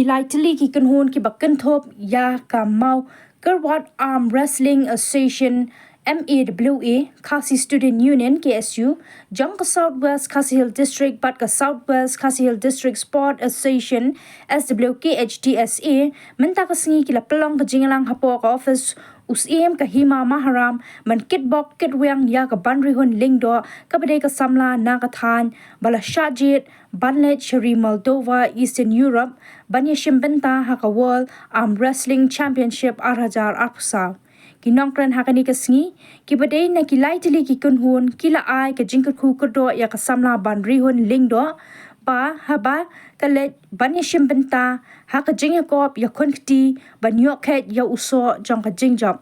kilai tili ki kan hon ki bakan thop ya ka mau Kerwat Arm Wrestling Association MAWA Khasi Student Union KSU jang ka Southwest Khasi Hill District bat ka Southwest Khasi Hill District Sport Association SWKHDSA menta ka singi kila pelong ka jingalang hapo ka office USIM ka Hima Maharam man kitbok kitwang ya ka banrihun lingdo ka bade ka samla na ka than bala shajit banlet shari Moldova Eastern Europe banya shimbenta ha ka World Arm Wrestling Championship Arhajar Arpusaw kinongkran hakani ka singi ki bade na kilai tili ki kunhun kila ai ka jingkut khu kurdo ya ka samla banrihun lingdo ba haba kalet banya shimbenta ha ka jingakop ya kunkti banyokhet ya uso jong ka jingjop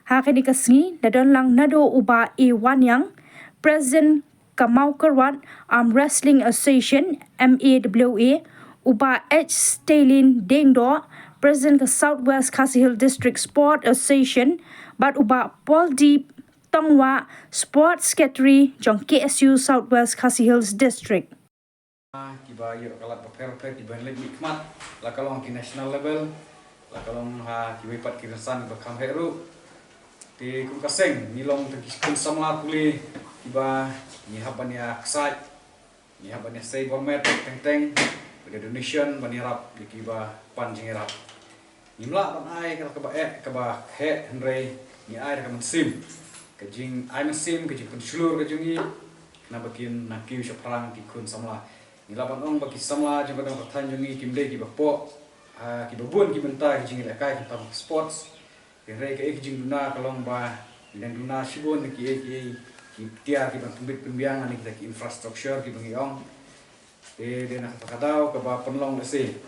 ha ka ni ka singi nadon lang nado uba A1 yang President Kamau Kerwat Arm Wrestling Association MAWA uba H Stalin Dengdo President ka Southwest Khasi Hill District Sport Association bat uba Paul Deep Tongwa Sports Secretary jong KSU Southwest Khasi Hills District kiba yo kalat paper kiba leg nikmat la kalong ki national level la kalong ha kiba pat ki rasan ba kam heru ti kum kaseng nilong te kun samla kuli kiba ni habania ksai ni habania sei format teng pada donation bani rap kiba pan jing rap nimla ban ai ka ba he henry ni ai ka sim ka jing ai sim ka jing kun slur ka jungi na bakin na kiu shaprang ki kun samla nilapan ong bagi samla jumpa dengan pertanyaan jungi kimde ki bapo ki babun ki bentai ki jingil akai ki tam sports ki rei ki jing duna kalong ba dan duna sibon ki tiar ki bang tumbit pembiang ani kita ki infrastruktur ki bangi ong de nak kadau ke ba penlong lese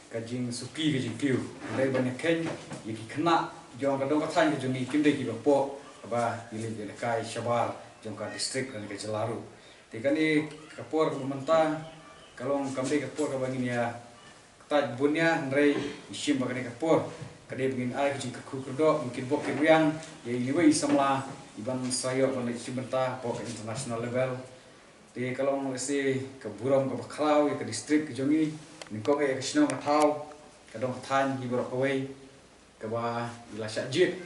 ka jing suki ki jing piu rei banyak ken ki kena jong kadong pertanyaan jungi kimde ki bapo ba pilih ki akai syabar jong ka distrik dan ke Jelaru tekan ni kapur pemerintah kalau kami kapur ke bangin ya ketat bunya nrei isim bagani kapur kade begin ai kecing kerdo mungkin bok yang ya ini wei samla iban sayo ban isim benta pok international level te kalau ngesi ke buram ke bakrau ya ke distrik ke jongi nikok ya ke sino ngatau kadong tan hibrok away ke ba ila syajit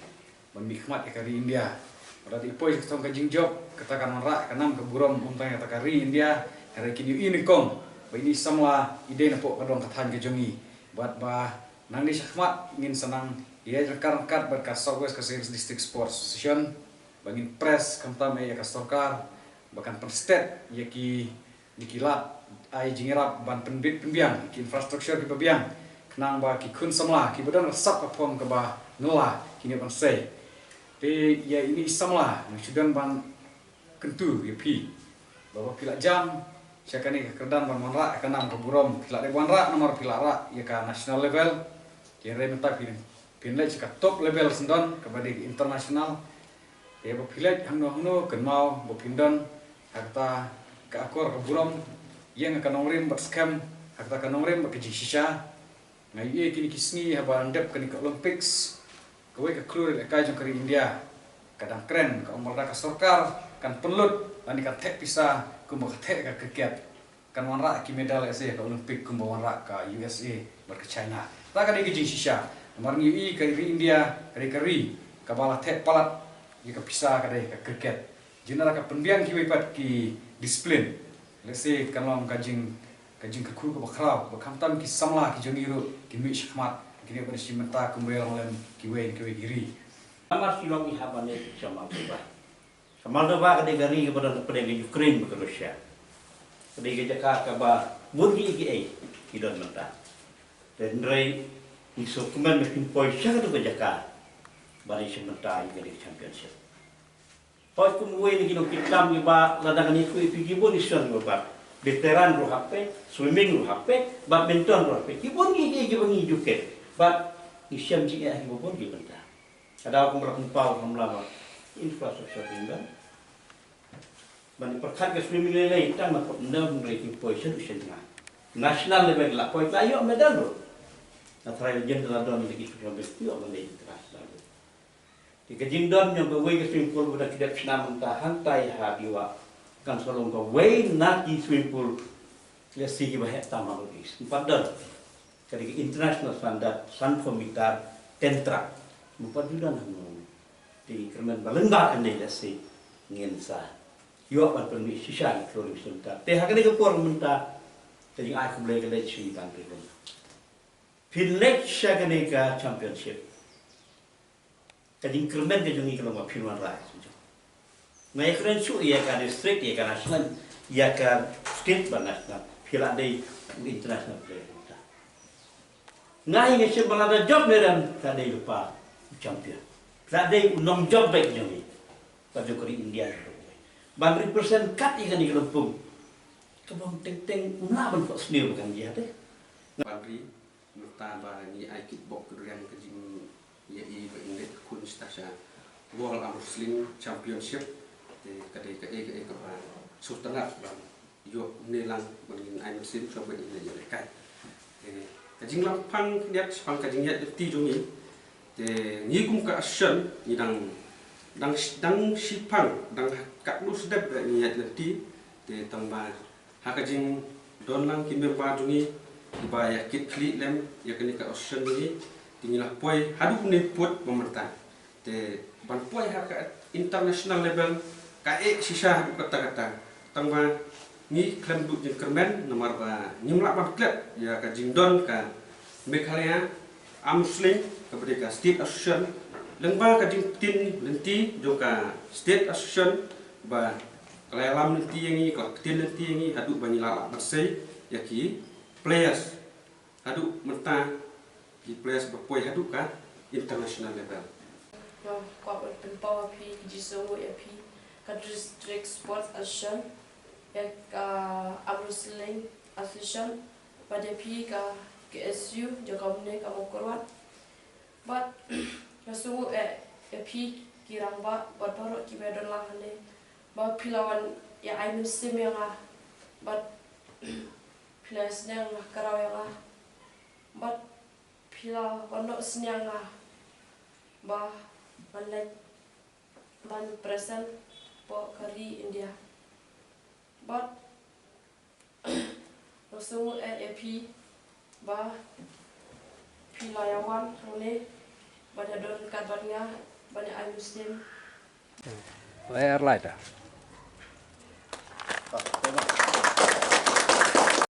ban nikmat ke kari India berarti poin ketong ke jingjob katakan rak kanam ke buram untang ya takari India hari kini ini kong ini samla ide napok kadong katan ke jongi buat ba nang di syakmat ingin senang ia rekan-rekan berkas Southwest Khasi Hills District Sports Association bangin press kamtam ya kastorkar bahkan perstet ya ki dikilat ai jingirap ban penbit pembiang ki infrastruktur ki pembiang kenang ba ki kun samla ki badan resap kapom ke ba ngelah kini ban sei te ya ini samla sudan ban kentu ya pi bahwa pila jam syakani kekerdan ban manra kanam ke burom pila de wanra nomor pila ra ya ka national level kire menta pinlej ka top level sendon kepada internasional ya bo pilej hamno ken mau bo pindon harta ka akor ke burom yang ka nongrim bat scam harta ka nongrim ba keji shisha ngai ye kini kisni haban dep kani ka Olympics kowe ka klur ka jong kari India kadang keren ka umur ka sorkar kan pelut dan ikan tek pisah kumba tek ka kriket kan wanra ki medal ese ka Olimpik kumba wanra ka USA ber ke China ta ka digi shisha nomor ni ka India kari ka bala tek palat ka pisah ka ka kriket jenara ka penbiang ki wepat ki disiplin lese kan long kajing ka khu ka bakrau ba kamtam ki samla ki jongiru ki mi shikmat kini ber simenta kumbel lem ki we giri Amar silong ihabane sama berubah. Moldova kade gari kepada Ukraine ke Rusia. Kade Jakarta ba burgi IGA idon menta. Dan rei isu kuman mesin poin syah tu ke Jakarta. Bari sementa IGA championship. Poi kumwe ni gino kitam ni ba ladangan iku ipigibon ison ba. Veteran ro hape, swimming ro hape, badminton ro hape. Kibon IGA bangi juke. Ba isyam ji ah kibon gi menta. Ada aku merakumpau hamlama infrastruktur tinggal. Bani perkat ke swimming lele kita nak ndam ranking position usianya. National level lah point ayo medal lo. Na try legend la don lagi sudah bestio mele international. Di kejindon yang berway ke swimming pool sudah tidak senam mentah hantai hadiwa. Kan solong ke way nak di swimming pool. Lesi ki bahaya tamang lagi. Empat dol. Kali international standard san komitar tentra bukan juga namun di kerman balengga kan dia sih ngensa yo apa permi sisa kalau misalnya teh hakane ke por menta jadi aku boleh ke lecih kan pun Finland syagane ka championship jadi kerman ke jungi kalau mau Finland lah mai keren su ya ka district ya ka national ya ka state national Finland international player ngai nge balada job meran tadi lupa champion tadi unom job baik jami pada kori India bandri persen kat ikan di Lampung kebang teng ulah ban kok sendiri bukan dia deh bandri nota ba ni ai kickbox kerian kejing ya i ba inget kun stasha world wrestling championship de kadai ka e ka ba sultanat bang yo nelang bangin ai mesin so ba ini ya kai kajing lampang niat pang kajing niat ti jungi te ni kum ka action ni dang sipang dang kak lu sedap ni niat ti te tamba ha kajing don lang kimbe ba jungi ba ya kit kli lem ya kani ka action ni tingilah poi hadu ni put pemerintah te ban poi ha ka international level ka sisa hadu kata-kata tamba ni klaim bu jeng kermen nomor ba nyimla ban klub ya ka jingdon ka Meghalaya Muslim kepada state association lengba ka jing tin lenti joka state association ba kalalam lenti yangi ka tin lenti yangi hadu bani lala bersei yaki players hadu menta ki players berpoi hadu ka international level no kwa power pi jiso ya pi ka district sports association ya ka Muslim association pada pi ka KSU jaga bune ka mokorwat but rasu pi kirang ba barbarok ki medon lang hane ba pilawan ya ai muslim yang but plus nang karaw yang but pilaw ono snyang ba malek ban present po kari India but rasu pi ba pilayawan hone banyak don kabarnya banyak ai muslim Air light. Oh,